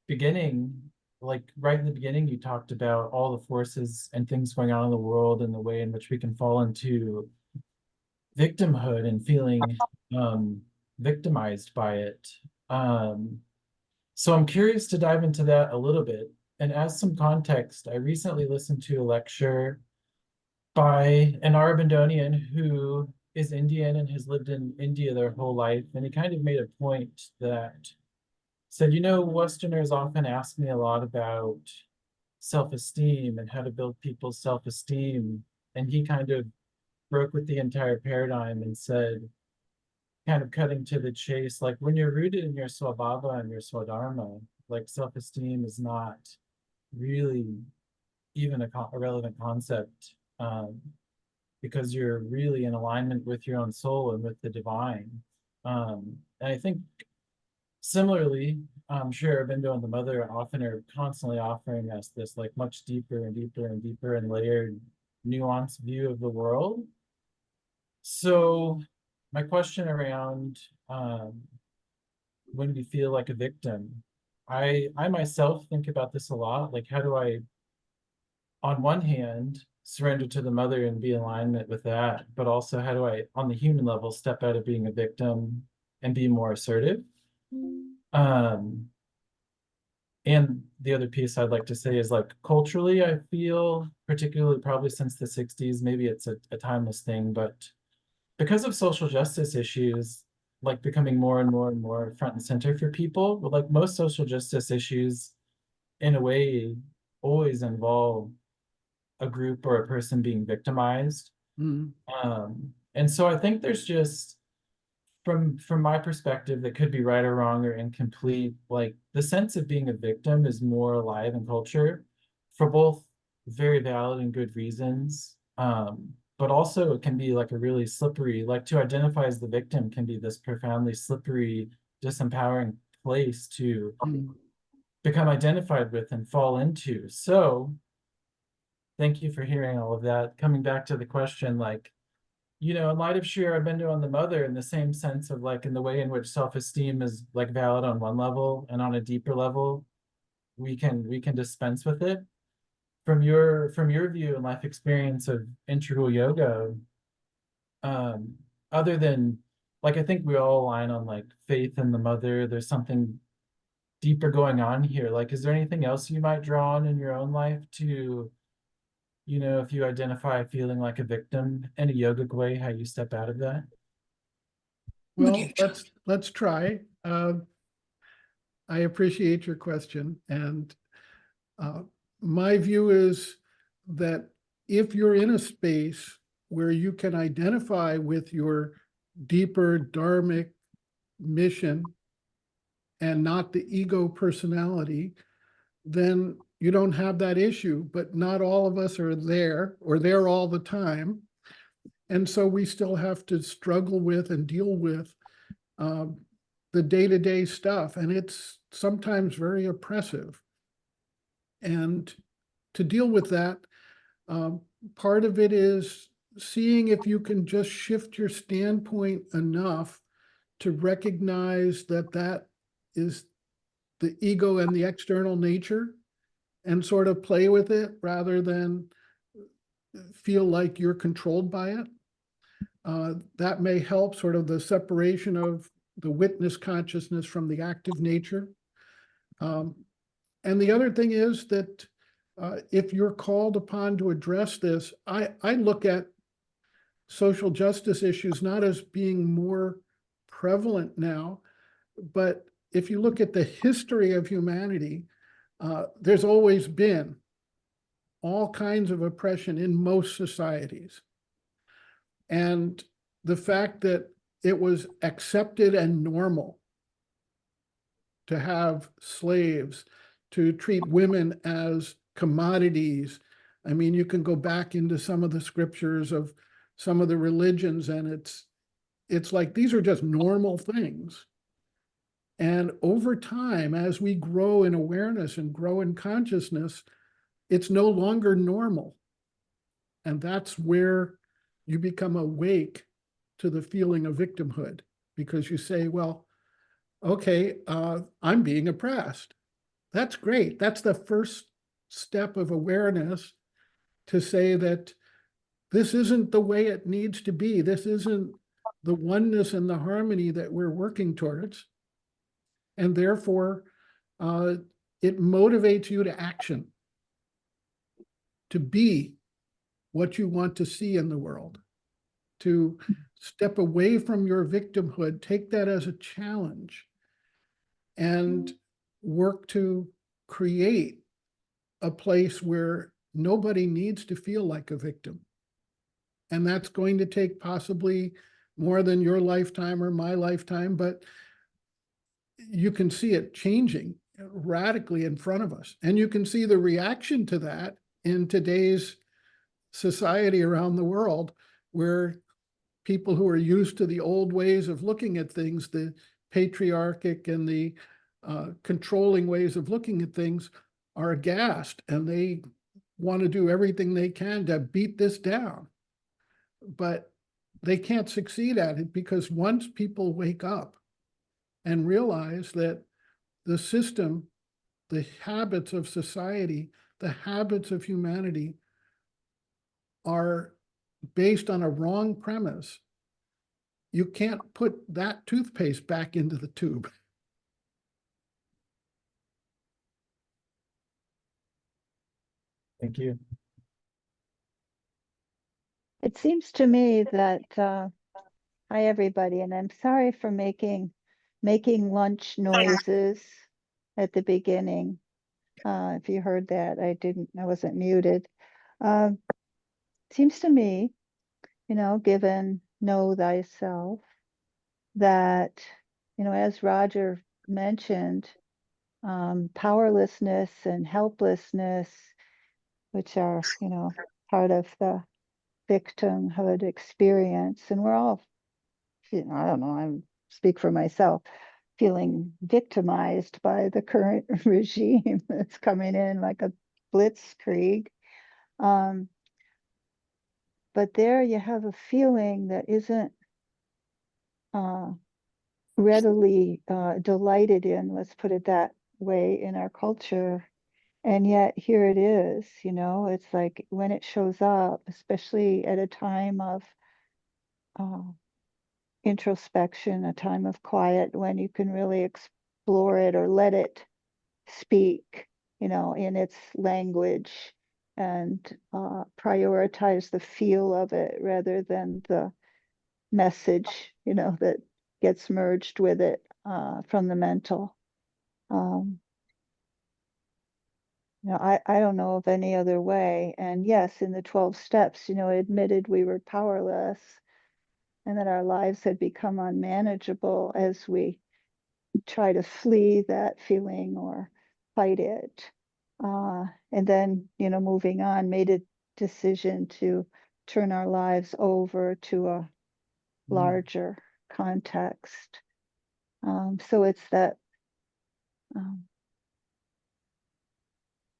beginning, like right in the beginning, you talked about all the forces and things going on in the world and the way in which we can fall into victimhood and feeling victimized by it. So I'm curious to dive into that a little bit. And as some context, I recently listened to a lecture by an Aurobindo who is Indian and has lived in India their whole life. And he kind of made a point that said, Westerners often ask me a lot about self-esteem and how to build people's self-esteem. And he kind of broke with the entire paradigm and said, kind of cutting to the chase, like when you're rooted in your swabhava and your swadharma, like self-esteem is not really even a relevant concept. because you're really in alignment with your own soul and with the divine. And I think similarly, Sri Aurobindo and the Mother often are constantly offering us this like much deeper and deeper and deeper and layered, nuanced view of the world. So my question around when we feel like a victim, I myself think about this a lot. Like, how do I, on one hand, surrender to the Mother and be in alignment with that, but also how do I, on the human level, step out of being a victim and be more assertive? And the other piece I'd like to say is, like, culturally, I feel, particularly probably since the 60s, maybe it's a timeless thing, but because of social justice issues, like becoming more and more and more front and center for people, but like most social justice issues, in a way, always involve a group or a person being victimized. Mm. And so I think there's just, from my perspective, that could be right or wrong or incomplete, like the sense of being a victim is more alive in culture for both very valid and good reasons. But also it can be like a really slippery, like to identify as the victim can be this profoundly slippery, disempowering place to become identified with and fall into. So thank you for hearing all of that. Coming back to the question, like, you know, in light of Sri Aurobindo and the Mother, in the same sense of like in the way in which self-esteem is like valid on one level, and on a deeper level, we can dispense with it. From your view and life experience of integral yoga, other than, like, I think we all align on like faith in the Mother, there's something deeper going on here. Like, is there anything else you might draw on in your own life to, you know, if you identify feeling like a victim in a yogic way, how you step out of that? Well, let's try. I appreciate your question. And my view is that if you're in a space where you can identify with your deeper dharmic mission and not the ego personality, then you don't have that issue. But not all of us are there or there all the time. And so we still have to struggle with and deal with the day-to-day stuff. And it's sometimes very oppressive. And to deal with that, part of it is seeing if you can just shift your standpoint enough to recognize that that is the ego and the external nature, and sort of play with it rather than feel like you're controlled by it. That may help sort of the separation of the witness consciousness from the active nature. And the other thing is that if you're called upon to address this, I look at social justice issues not as being more prevalent now, but if you look at the history of humanity, there's always been all kinds of oppression in most societies. And the fact that it was accepted and normal to have slaves, to treat women as commodities. I mean, you can go back into some of the scriptures of some of the religions, and it's like these are just normal things. And over time, as we grow in awareness and grow in consciousness, it's no longer normal. And that's where you become awake to the feeling of victimhood, because you say, well, okay, I'm being oppressed. That's great. That's the first step of awareness, to say that this isn't the way it needs to be. This isn't the oneness and the harmony that we're working towards. And therefore, it motivates you to action, to be what you want to see in the world, to step away from your victimhood, take that as a challenge, and work to create a place where nobody needs to feel like a victim. And that's going to take possibly more than your lifetime or my lifetime, but you can see it changing radically in front of us. And you can see the reaction to that in today's society around the world where people who are used to the old ways of looking at things, the patriarchic and the controlling ways of looking at things, are aghast, and they want to do everything they can to beat this down. But they can't succeed at it, because once people wake up and realize that the system, the habits of society, the habits of humanity are based on a wrong premise, you can't put that toothpaste back into the tube. Thank you. It seems to me that, hi, everybody, and I'm sorry for making lunch noises at the beginning. If you heard that, I wasn't muted. Seems to me, given know thyself, that, as Roger mentioned, powerlessness and helplessness, which are, part of the victimhood experience, and we're all, I don't know, I speak for myself, feeling victimized by the current regime that's coming in like a blitzkrieg. But there you have a feeling that isn't readily delighted in, let's put it that way, in our culture. And yet here it is, it's like when it shows up, especially at a time of introspection, a time of quiet, when you can really explore it or let it speak, in its language, and prioritize the feel of it rather than the message, that gets merged with it from the mental. I don't know of any other way. And yes, in the 12 steps, admitted we were powerless and that our lives had become unmanageable as we try to flee that feeling or fight it. And then, moving on, made a decision to turn our lives over to a larger context. So it's that,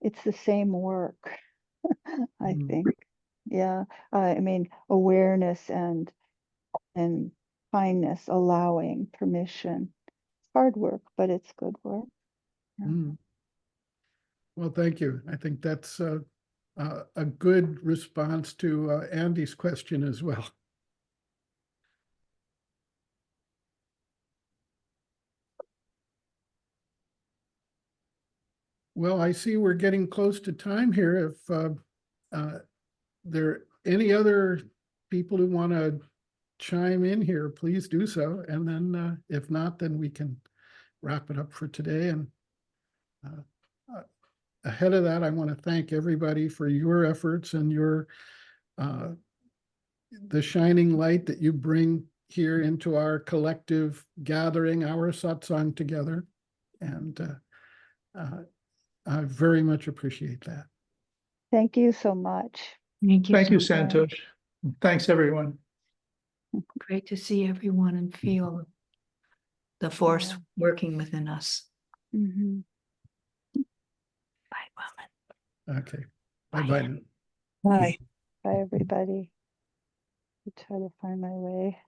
it's the same work, I think. Yeah, I mean, awareness and kindness, allowing, permission. Hard work, but it's good work. Yeah. Well, thank you. I think that's a good response to Andy's question as well. Well, I see we're getting close to time here. If there are any other people who want to chime in here, please do so. And then if not, then we can wrap it up for today. And ahead of that, I want to thank everybody for your efforts and your the shining light that you bring here into our collective gathering, our satsang together. And I very much appreciate that. Thank you so much. Thank you. Thank you, so much. Santosh. Thanks, everyone. Great to see everyone and feel the force working within us. Mhm. Bye, woman. Okay. Bye-bye. Bye. Bye, everybody. I try to find my way.